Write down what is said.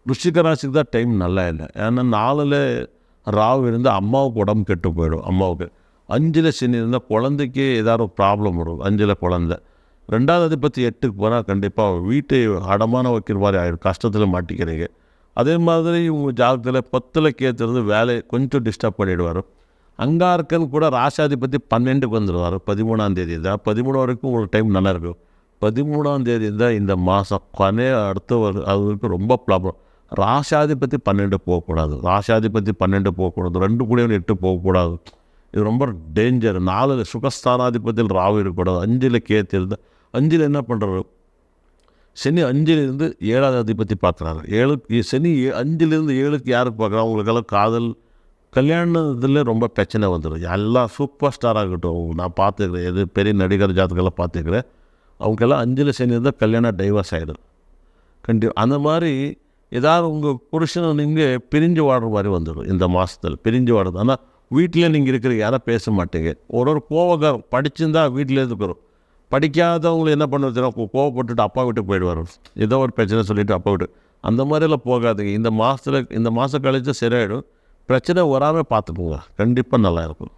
ருஷிக ராசிக்கு தான் டைம் நல்லா இல்லை. ஏன்னா 4ல் ராகு இருந்தால் அம்மாவுக்கு உடம்பு கெட்டு போயிடும். அம்மாவுக்கு 5ல் சனி இருந்தால் குழந்தைக்கு ஏதாவது ஒரு ப்ராப்ளம் வரும். 5ல் குழந்தை 2வது அதிபதி 8க்கு போனால் கண்டிப்பாக வீட்டை அடமான வைக்கிற மாதிரி ஆகிடும். கஷ்டத்தில் மாட்டிக்கிறீங்க. அதே மாதிரி உங்கள் ஜாதகத்தில் 10ல் கேத்துறது வேலையை கொஞ்சம் டிஸ்டர்ப் பண்ணிவிடுவார். அங்காரக்கன் கூட ராசாதிபதி 12க்கு வந்துடுவார். 13ஆம் தேதி தான் 13 வரைக்கும் உங்களுக்கு டைம் நல்லா இருக்கும். 13ஆம் தேதி தான் இந்த மாதம் அடுத்த அது வரைக்கும் ரொம்ப ப்ராப்ளம். ராசாதிபதி 12 போகக்கூடாது. ராசாதிபதி 12 போகக்கூடாது. 2 கூட 8 போகக்கூடாது. இது ரொம்ப டேஞ்சர். 4ல் சுகஸ்தானாதிபதியில் ராகு இருக்கக்கூடாது. 5ல் கேத்து இருந்தால் 5ல் என்ன பண்ணுறாரு, சனி 5லிருந்து 7வது அதிபதி பார்க்குறாரு. சனி 5லிருந்து 7க்கு யாருக்கு பார்க்குறாங்க, அவங்களுக்கெல்லாம் காதல் கல்யாணத்தில் ரொம்ப பிரச்சனை வந்துடும். எல்லாம் சூப்பர் ஸ்டாராக இருக்கட்டும், நான் பார்த்துக்கிறேன், எது பெரிய நடிகர் ஜாதகெல்லாம் பார்த்துக்கிறேன், அவங்கெல்லாம் 5ல் சனி இருந்தால் கல்யாணம் டைவர்ஸ் ஆகிடும். அந்த மாதிரி ஏதாவது உங்கள் புருஷனை நீங்கள் பிரிஞ்சு வாடுற மாதிரி வந்துடும். இந்த மாதத்தில் பிரிஞ்சு வாடுறது. ஆனால் வீட்டிலே நீங்கள் இருக்கிற யாரும் பேச மாட்டீங்க. ஒரு கோவக்காரம் படிச்சிருந்தா வீட்டிலே இருக்கிறோம். படிக்காதவங்களை என்ன பண்ணுறது, கோவப்பட்டுட்டு அப்பா விட்டு போயிடுவார். ஏதோ ஒரு பிரச்சனை சொல்லிவிட்டு அப்பா விட்டு, அந்த மாதிரிலாம் போகாதுங்க. இந்த மாதத்தில் இந்த மாதம் கழித்து சரியாயிடும். பிரச்சனை வராமல் பார்த்துக்கோங்க, கண்டிப்பாக நல்லாயிருக்கும்.